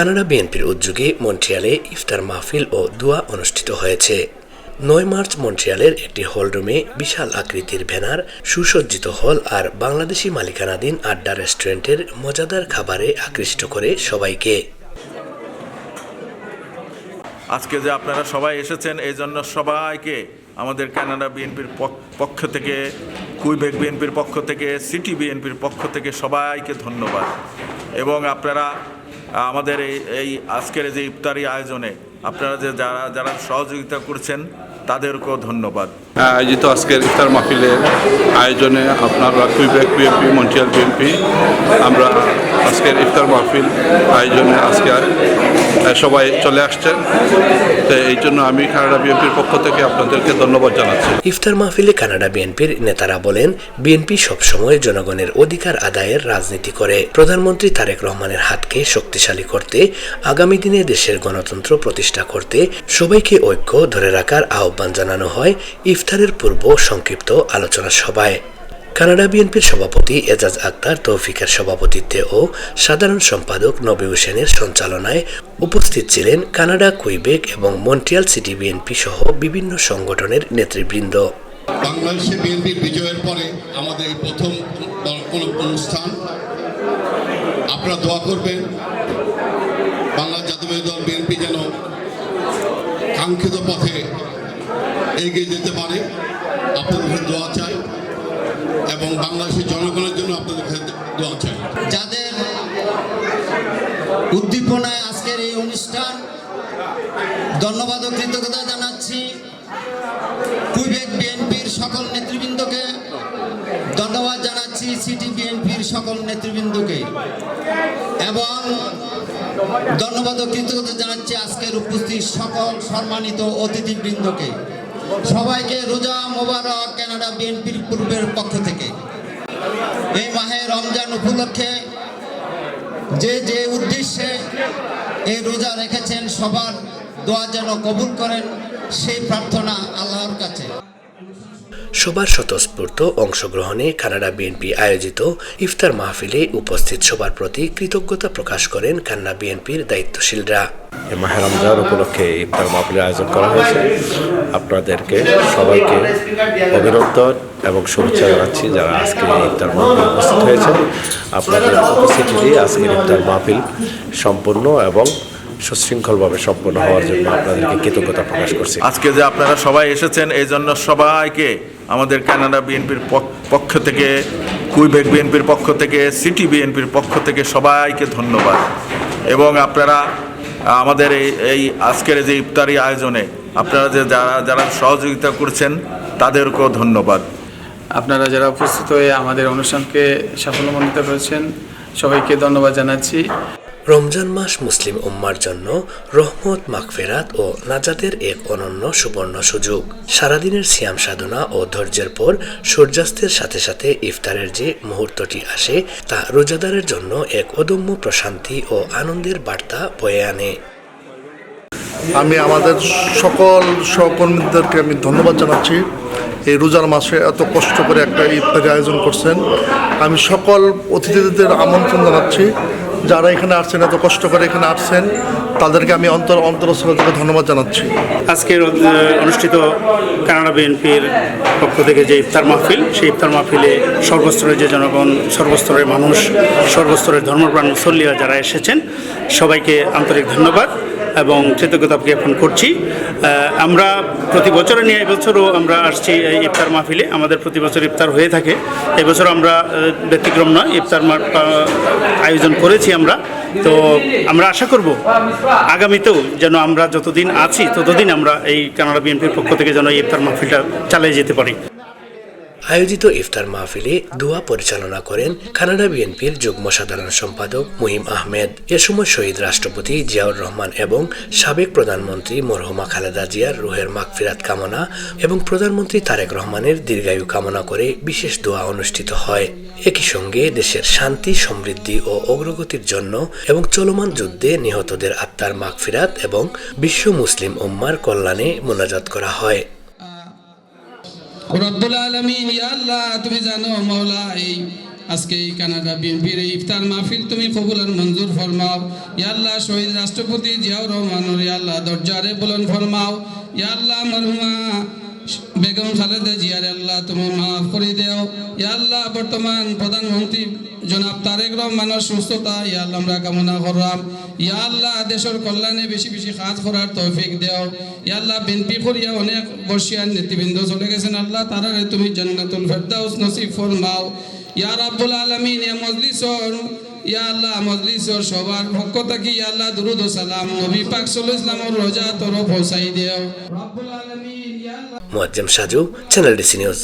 Canada বিএনপির উদ্যোগে মন্ট্রিয়ালে ইফতার মাহফিল ও দোয়া অনুষ্ঠিত হয়েছে। ৯ মার্চ মন্ট্রিয়ালের একটি হলরুমে বিশাল আকৃতির ব্যানার, সুসজ্জিত হল আর বাংলাদেশি মালিকানাধীন আড্ডা রেস্টুরেন্টের মজাদার খাবারে আকৃষ্ট করে সবাইকে। আজকে যে আপনারা সবাই এসেছেন এই জন্য সবাইকে আমাদের কানাডা বিএনপির পক্ষ থেকে, কুইবেক বিএনপির পক্ষ থেকে, সিটি বিএনপির পক্ষ থেকে সবাইকে ধন্যবাদ। এবং আপনারা আমাদের এই আজকের যে ইফতারি আয়োজনে আপনারা যে যারা সহযোগিতা করছেন তাদেরকেও ধন্যবাদ। আয়োজিত আজকের ইফতার মাহফিলের আয়োজনে আপনারা কুইবেক বিএনপি, মন্ট্রিয়াল বিএনপি, আমরা আজকের ইফতার মাহফিল আয়োজনে আজকে সবাই চলে আসছেন, তো এই জন্য আমি কানাডা বিএনপির পক্ষ থেকে আপনাদেরকে ধন্যবাদ জানাচ্ছি। ইফতার মাহফিলে কানাডা বিএনপির নেতারা বলেন, বিএনপি সবসময় জনগণের অধিকার আদায়ের রাজনীতি করে। প্রধানমন্ত্রী তারেক রহমানের হাতকে শক্তিশালী করতে, আগামী দিনে দেশের গণতন্ত্র প্রতিষ্ঠা করতে সবাইকে ঐক্য ধরে রাখার আহ্বান জানানো হয় ইফতারের পূর্ব সংক্ষিপ্ত আলোচনা সভায়। কানাডা বিএনপির সভাপতি এজাজ আক্তার তৌফিকের সভাপতিত্বে ও সাধারণ সম্পাদক নবী হোসেনের সঞ্চালনায় উপস্থিত ছিলেন কানাডা, কুইবেক এবং মন্ট্রিয়াল সিটি বিএনপি সহ বিভিন্ন সংগঠনের নেতৃবৃন্দ। বাংলাদেশে বিএনপির বিজয়ের পরে আমাদের প্রথম অনুষ্ঠান, আপনারা দোয়া করবেন বাংলাদেশ জাতীয়তাবাদী দল বিএনপি যেন কাঙ্ক্ষিত পথে এগিয়ে যেতে পারে। আপনাদের কাছে দোয়া চাই এবং বাংলাদেশের জনগণের জন্য আপনাদের কাছে দোয়া চাই। যাদের উদ্দীপনায় আজকের এই অনুষ্ঠান, ধন্যবাদ ও কৃতজ্ঞতা জানাচ্ছি কুইবেক বিএনপির সকল নেতৃবৃন্দকে, ধন্যবাদ জানাচ্ছি সিটি বিএনপির সকল নেতৃবৃন্দকে এবং ধন্যবাদ ও কৃতজ্ঞতা জানাচ্ছি আজকের উপস্থিত সকল সম্মানিত অতিথিবৃন্দকে। সবাইকে রোজা মোবারক কানাডা বিএনপির পূর্বের পক্ষ থেকে। এই মাহে রমজান উপলক্ষে যে উদ্দেশ্যে এই রোজা রেখেছেন সবার দোয়া যেন কবুল করেন, সেই প্রার্থনা আল্লাহর কাছে। সবার স্বতঃস্ফূর্ত অংশগ্রহণে কানাডা বিএনপি আয়োজিত ইফতার মাহফিলে উপস্থিত সবার প্রতি কৃতজ্ঞতা প্রকাশ করেন কানাডা বিএনপির দায়িত্বশীলরা। মাহে রমজান উপলক্ষে ইফতার মাহফিলের আয়োজন করা হয়েছে। আপনাদেরকে সবাইকে অভিনন্দন এবং শুভেচ্ছা জানাচ্ছি যারা আজকে ইফতার মাহফিলে উপস্থিত হয়েছেন। আপনাদের উপস্থিতিতে আজকের ইফতার মাহফিল সম্পূর্ণ এবং সুশৃঙ্খলভাবে সম্পন্ন হওয়ার জন্য আপনাদেরকে কৃতজ্ঞতা প্রকাশ করছি। আজকে যে আপনারা সবাই এসেছেন এই জন্য সবাইকে আমাদের কানাডা বিএনপির পক্ষ থেকে, কুইবেক বিএনপির পক্ষ থেকে, সিটি বিএনপির পক্ষ থেকে সবাইকে ধন্যবাদ। এবং আপনারা আমাদের এই আজকের যে ইফতারি আয়োজনে আপনারা যে যারা সহযোগিতা করছেন তাদেরকেও ধন্যবাদ। আপনারা যারা উপস্থিত হয়ে আমাদের অনুষ্ঠানকে সাফল্যমণ্ডিত করেছেন সবাইকে ধন্যবাদ জানাচ্ছি। রমজান মাস মুসলিম উম্মার জন্য রহমত, মাগফিরাত ও নাজাতের এক অনন্য সুবর্ণ সুযোগ। সারাদিনের সিয়াম সাধনা ও ধৈর্যের পর সূর্যাস্তের সাথে সাথে ইফতারের যে মুহূর্তটি আসে তা রোজাদারের জন্য এক অদম্য প্রশান্তি ও আনন্দের বার্তা বয়ে আনে। আমি আমাদের সকল সহকর্মীদেরকে আমি ধন্যবাদ জানাচ্ছি। এই রোজার মাসে এত কষ্ট করে একটা ইফতারি আয়োজন করছেন। আমি সকল অতিথিদের আমন্ত্রণ জানাচ্ছি, যারা এখানে আসছেন, এত কষ্ট করে এখানে আসছেন, তাদেরকে আমি অন্তরস্থল থেকে ধন্যবাদ জানাচ্ছি। আজকের অনুষ্ঠিত কানাডা বিএনপির পক্ষ থেকে যে ইফতার মাহফিল, সেই ইফতার মাহফিলে সর্বস্তরের যে জনগণ, সর্বস্তরের মানুষ, সর্বস্তরের ধর্মপ্রাণ মুসল্লিরা যারা এসেছেন সবাইকে আন্তরিক ধন্যবাদ এবং কৃতজ্ঞতা জ্ঞাপন করছি। আমরা প্রতি বছরে নিয়ে এবছরও আমরা আসছি এই ইফতার মাহফিলে। আমাদের প্রতি বছর ইফতার হয়ে থাকে, এবছর আমরা ব্যতিক্রম নয়, ইফতার আয়োজন করেছি আমরা। তো আমরা আশা করব আগামীতেও যেন আমরা যতদিন আছি ততদিন আমরা এই কানাডা বিএনপির পক্ষ থেকে যেন এই ইফতার মাহফিলটা চালিয়ে যেতে পারি। আয়োজিত ইফতার মাহফিলে দোয়া পরিচালনা করেন কানাডা বিএনপির যুগ্ম সাধারণ সম্পাদক মুহিম আহমেদ। এ সময় শহীদ রাষ্ট্রপতি জিয়াউর রহমান এবং সাবেক প্রধানমন্ত্রী মরহুমা খালেদা জিয়ার রুহের মাগফিরাত কামনা এবং প্রধানমন্ত্রী তারেক রহমানের দীর্ঘায়ু কামনা করে বিশেষ দোয়া অনুষ্ঠিত হয়। একই সঙ্গে দেশের শান্তি, সমৃদ্ধি ও অগ্রগতির জন্য এবং চলমান যুদ্ধে নিহতদের আত্মার মাগফিরাত এবং বিশ্ব মুসলিম উম্মার কল্যাণে মোনাজাত করা হয়। রব্বুল আলামিন, ইয়া আল্লাহ তুমি জানো মাওলা, এই আজকে এই কানাডা বিএনপির এই ইফতার মাহফিল তুমি কবুল আর মঞ্জুর ফরমাও ইয়া আল্লাহ শহীদ রাষ্ট্রপতি জিয়াউর রহমানের ইয়া আল্লাহ দরজারে বুলন্দ ফরমাও ইয়া আল্লাহ মরহুমা বেগম খালেদা জিয়ার আল্লাহ তুমি মাফ করে দেও ইয়া আল্লাহ বর্তমান প্রধানমন্ত্রী জনাব তারেক রহমানের সুস্থতা ইয়া আল্লাহ আমরা কামনা করলাম ইয়া আল্লাহ দেশের কল্যাণে বেশি বেশি কাজ করার তৌফিক দেও ইয়া আল্লাহ বিনপি করিয়া অনেক বর্ষিয়ান নেতৃবৃন্দ চলে গেছেন আল্লাহ তারারে তুমি জান্নাতুল ফেরদাউস নসিব ফরমাও ইয়া রাব্বুল আলামিন ইয়া মজলিসর ইয়া আল্লাহ মজলিসর সবার পক্ষ থেকে ইয়া আল্লাহ দুরুদ ও সালাম নবী পাক সাল্লাল্লাহু আলাইহি ওয়াসাল্লামের রোজা তরফ পৌঁছাই দেও রাব্বুল আলামিন ইয়া Allah Muazzam Saju, channel DC news.